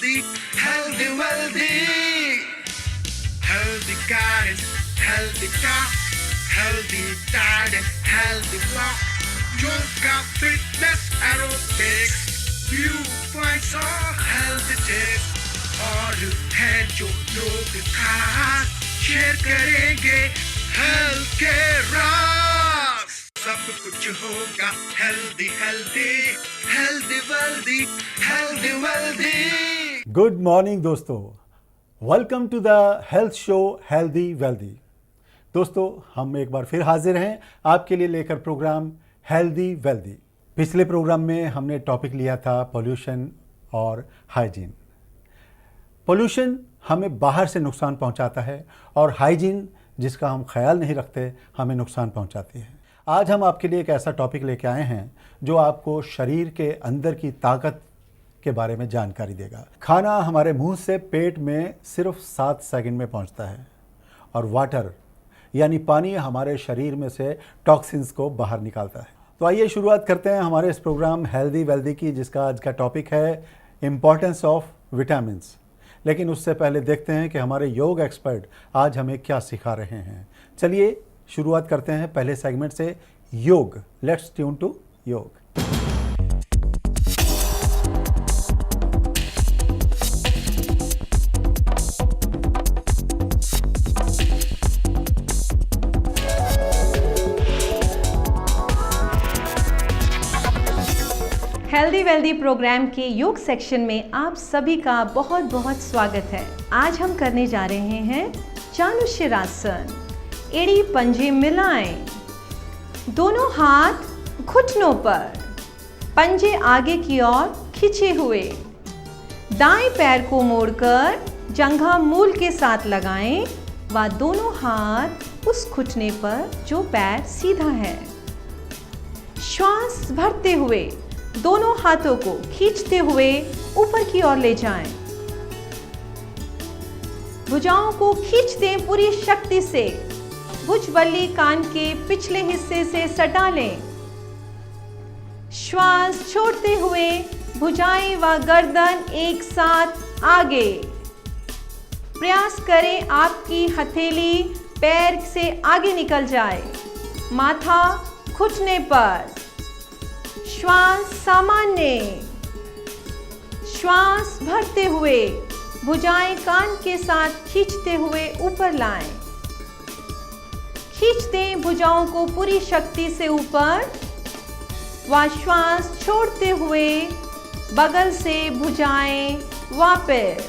healthy, healthy, wealthy. Healthy guidance, healthy talk, healthy diet and healthy walk. Yoga, fitness, aerobics, viewpoints or healthy tips. और है जो लोग खास share करेंगे health के राज. सब कुछ होगा healthy healthy healthy wealthy healthy wealthy. Good morning दोस्तों, welcome to the health show healthy wealthy. दोस्तों, हम एक बार फिर हाजिर हैं आपके लिए लेकर प्रोग्राम हेल्दी वेल्दी. पिछले प्रोग्राम में हमने टॉपिक लिया था पोल्यूशन और हाइजीन. पोल्यूशन हमें बाहर से नुकसान पहुंचाता है और हाइजीन जिसका हम ख्याल नहीं रखते हमें नुकसान पहुंचाती है. आज हम आपके लिए एक ऐसा टॉपिक लेके आए हैं जो आपको शरीर के अंदर की ताकत के बारे में जानकारी देगा. खाना हमारे मुंह से पेट में सिर्फ 7 सेकंड में पहुंचता है और वाटर यानी पानी हमारे शरीर में से टॉक्सिन्स को बाहर निकालता है. तो आइए शुरुआत करते हैं हमारे इस प्रोग्राम हेल्दी वेल्दी की, जिसका आज का टॉपिक है इम्पॉर्टेंस ऑफ विटामिन्स. लेकिन उससे पहले देखते हैं कि हमारे योग एक्सपर्ट आज हमें क्या सिखा रहे हैं. चलिए शुरुआत करते हैं पहले सेगमेंट से, योग. लेट्स ट्यून टू योग. हेल्दी वेल्दी प्रोग्राम के योग सेक्शन में आप सभी का बहुत बहुत स्वागत है. आज हम करने जा रहे हैं चानुशिरासन. एड़ी पंजे मिलाएं, दोनों हाथ घुटनों पर, पंजे आगे की ओर खींचे हुए. दाएं पैर को मोड़कर जंघा मूल के साथ लगाएं व दोनों हाथ उस घुटने पर जो पैर सीधा है. श्वास भरते हुए दोनों हाथों को खींचते हुए ऊपर की ओर ले जाएं. भुजाओं को खींच दें पूरी शक्ति से. भुजबल्ली कान के पिछले हिस्से से सटा लें. श्वास छोड़ते हुए भुजाएं व गर्दन एक साथ आगे. प्रयास करें आपकी हथेली पैर से आगे निकल जाए. माथा घुटने पर. श्वास सामान्य. श्वास भरते हुए भुजाएं कान के साथ खींचते हुए ऊपर लाएं. खींच दें भुजाओं को पूरी शक्ति से ऊपर व श्वास छोड़ते हुए बगल से भुजाएं वापस.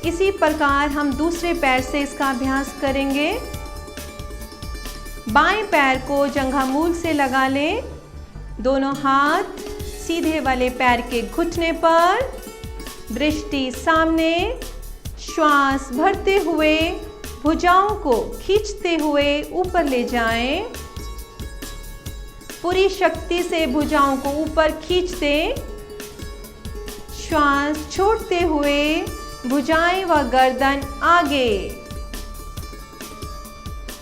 इसी प्रकार हम दूसरे पैर से इसका अभ्यास करेंगे. बाएं पैर को जंघा मूल से लगा लें. दोनों हाथ सीधे वाले पैर के घुटने पर, दृष्टि सामने. श्वास भरते हुए भुजाओं को खींचते हुए ऊपर ले जाएं. पूरी शक्ति से भुजाओं को ऊपर खींच दें. श्वास छोड़ते हुए भुजाएं व गर्दन आगे.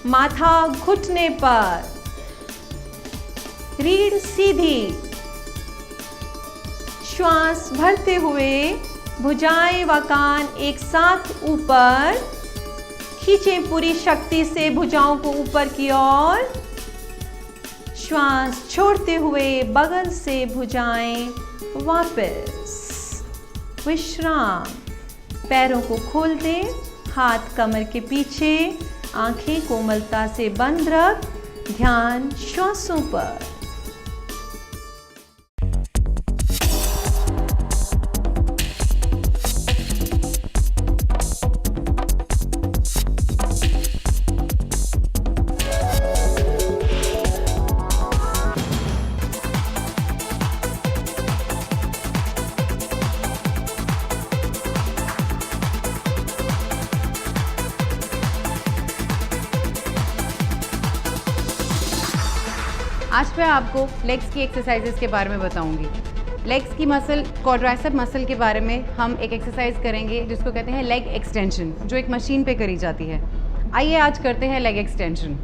माथा घुटने पर. रीढ़ सीधी. श्वास भरते हुए भुजाएं व कान एक साथ ऊपर. खींचें पूरी शक्ति से भुजाओं को ऊपर की ओर. श्वास छोड़ते हुए बगल से भुजाएं वापस. विश्राम. पैरों को खोल दें. हाथ कमर के पीछे. आंखें कोमलता से बंद रख. ध्यान श्वासों पर. आज मैं आपको लेग्स की एक्सरसाइजेस के बारे में बताऊंगी. लेग्स की मसल, क्वाड्राइसेप मसल के बारे में हम एक एक्सरसाइज करेंगे जिसको कहते हैं लेग एक्सटेंशन, जो एक मशीन पे करी जाती है. आइए आज करते हैं लेग एक्सटेंशन.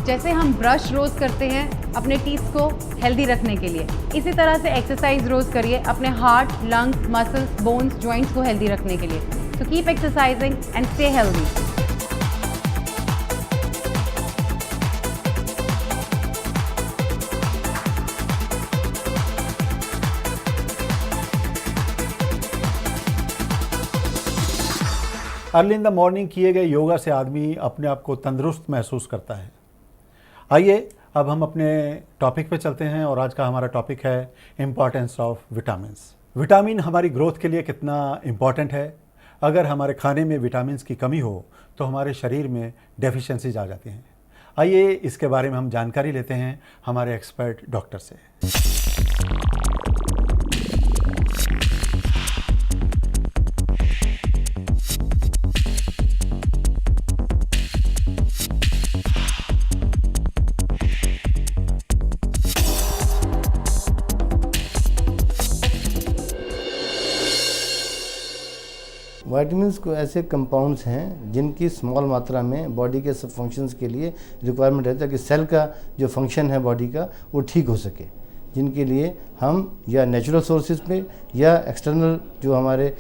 जैसे हम ब्रश रोज़ करते हैं अपने टीथ को हेल्दी रखने के लिए, इसी तरह से एक्सरसाइज रोज़ करिए अपने heart, lungs, muscles, bones, joints को हेल्दी रखने के लिए। So keep exercising and stay healthy. Early in the morning किए गए योगा से आदमी अपने आप को तंदुरुस्त महसूस करता है। आइए अब हम अपने टॉपिक पे चलते हैं और आज का हमारा टॉपिक है इम्पॉर्टेंस ऑफ विटामिन्स। विटामिन हमारी ग्रोथ के लिए कितना इम्पॉर्टेंट है। अगर हमारे खाने में विटामिन्स की कमी हो तो हमारे शरीर में डेफिशिएंसीज आ जाती हैं। आइए इसके बारे में हम जानकारी लेते हैं हमारे एक्सपर्ट डॉक्टर से। वाइटामिन्स को ऐसे कंपाउंड्स हैं जिनकी स्मॉल मात्रा में बॉडी के सब फंक्शंस के लिए रिक्वायरमेंट है ताकि सेल का जो फंक्शन है बॉडी का वो ठीक हो सके, जिनके लिए हम या नेचुरल सोर्सेज पे या एक्सटर्नल जो हमारे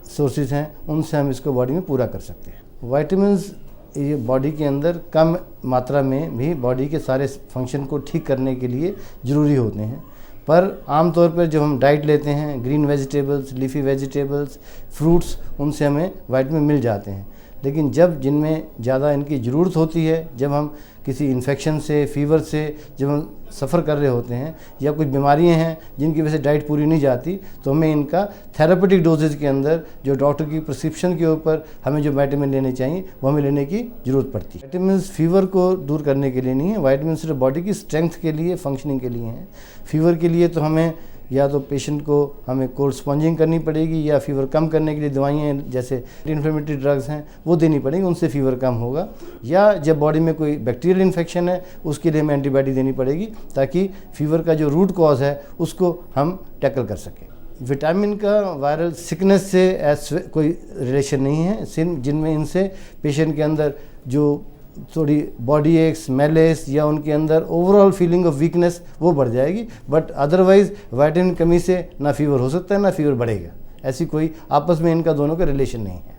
सोर्सेज हैं उनसे हम इसको बॉडी में पूरा कर सकते हैं। वाइटामिन्स ये बॉडी के अंदर कम मात्रा में भी बॉडी के सारे फंक्शन को ठीक करने के लिए ज़रूरी होते हैं, पर आमतौर पर जब हम डाइट लेते हैं green vegetables, leafy vegetables, fruits, उनसे हमें विटामिन मिल जाते हैं। लेकिन जब जिनमें ज़्यादा इनकी ज़रूरत होती है, जब हम किसी इन्फेक्शन से, फीवर से जब हम सफ़र कर रहे होते हैं या कुछ बीमारियां हैं जिनकी वजह से डाइट पूरी नहीं जाती, तो हमें इनका थेरापेटिक डोजेज के अंदर जो डॉक्टर की प्रिस्क्रिप्शन के ऊपर हमें जो विटामिन लेने चाहिए वो हमें लेने की ज़रूरत पड़ती है। विटामिन फीवर को दूर करने के लिए नहीं है, विटामिन सिर्फ बॉडी की स्ट्रेंथ के लिए, फंक्शनिंग के लिए हैं। फीवर के लिए तो हमें या तो पेशेंट को हमें कोल्ड स्पॉन्जिंग करनी पड़ेगी या फीवर कम करने के लिए दवाइयाँ जैसे इन्फ्लेमेटरी ड्रग्स हैं वो देनी पड़ेगी, उनसे फीवर कम होगा। या जब बॉडी में कोई बैक्टीरियल इन्फेक्शन है उसके लिए हमें एंटीबायोटिक देनी पड़ेगी ताकि फीवर का जो रूट कॉज है उसको हम टैकल कर सकें। विटामिन का वायरल सिकनेस से कोई रिलेशन नहीं है, जिनमें इनसे पेशेंट के अंदर जो थोड़ी बॉडी एक्स, मेलेस या उनके अंदर ओवरऑल फीलिंग ऑफ वीकनेस वो बढ़ जाएगी, बट अदरवाइज विटामिन कमी से ना फीवर हो सकता है ना फीवर बढ़ेगा। ऐसी कोई आपस में इनका दोनों का रिलेशन नहीं है।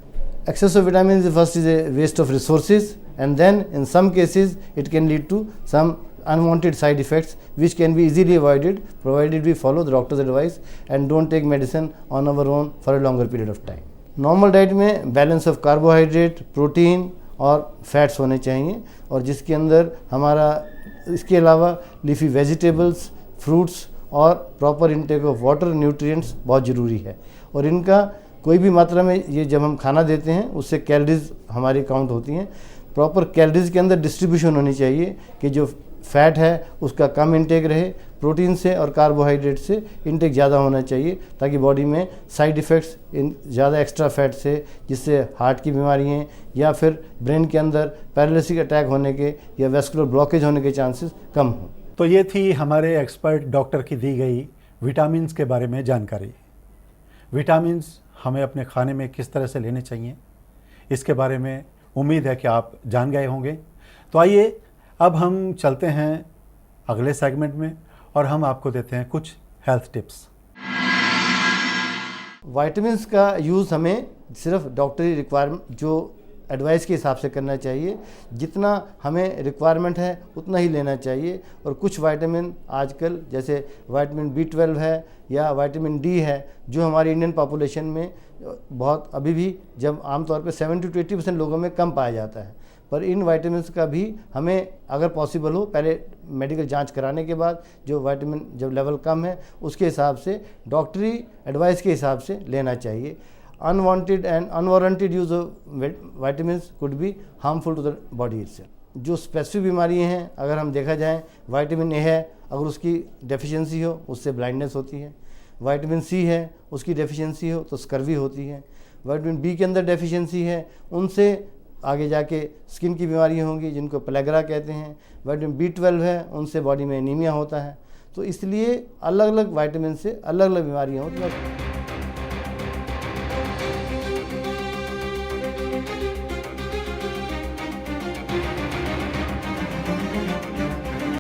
Excess of vitamin first is a waste of resources and then in some cases it can lead to some unwanted side effects which can be easily avoided provided we follow the doctor's advice and don't take medicine on our own for a longer period of time. Normal diet में balance of carbohydrate, protein और fats होने चाहिए और जिसके अंदर हमारा इसके अलावा लीफी वेजिटेबल्स, फ्रूट्स और proper intake of water, nutrients बहुत ज़रूरी है। और इनका कोई भी मात्रा में ये जब हम खाना देते हैं उससे कैलोरीज हमारी काउंट होती हैं। प्रॉपर कैलोरीज के अंदर डिस्ट्रीब्यूशन होनी चाहिए कि जो फैट है उसका कम इंटेक रहे, प्रोटीन से और कार्बोहाइड्रेट से इंटेक ज़्यादा होना चाहिए ताकि बॉडी में साइड इफ़ेक्ट्स इन ज़्यादा एक्स्ट्रा फैट से जिससे हार्ट की बीमारियाँ या फिर ब्रेन के अंदर पैरालिसिस अटैक होने के या वेस्कुलर ब्लॉकेज होने के चांसेस कम हों। तो ये थी हमारे एक्सपर्ट डॉक्टर की दी गई विटामिन्स के बारे में जानकारी। विटामिन्स हमें अपने खाने में किस तरह से लेने चाहिए इसके बारे में उम्मीद है कि आप जान गए होंगे। तो आइए अब हम चलते हैं अगले सेगमेंट में और हम आपको देते हैं कुछ हेल्थ टिप्स। विटामिन्स का यूज़ हमें सिर्फ डॉक्टरी रिक्वायरमेंट जो एडवाइस के हिसाब से करना चाहिए, जितना हमें रिक्वायरमेंट है उतना ही लेना चाहिए। और कुछ विटामिन आजकल जैसे विटामिन B12 है या विटामिन D है जो हमारी इंडियन पॉपुलेशन में बहुत अभी भी जब आमतौर पे 70 to 80% लोगों में कम पाया जाता है, पर इन विटामिन्स का भी हमें अगर पॉसिबल हो पहले मेडिकल जांच कराने के बाद जो विटामिन जब लेवल कम है उसके हिसाब से डॉक्टरी एडवाइस के हिसाब से लेना चाहिए। Unwanted and unwarranted use of vitamins could be harmful to the body itself. जो स्पेसिफिक बीमारियां हैं अगर हम देखा जाए, विटामिन ए है अगर उसकी डेफिशिएंसी हो उससे ब्लाइंडनेस होती है, विटामिन सी है उसकी डेफिशिएंसी हो तो स्कर्वी होती है, विटामिन बी के अंदर डेफिशिएंसी है उनसे आगे जाके स्किन की बीमारियां होंगी जिनको पेलेग्रा कहते हैं, विटामिन B12 है उनसे बॉडी में एनीमिया होता है। तो इसलिए अलग अलग विटामिन से अलग अलग बीमारियां होती हैं।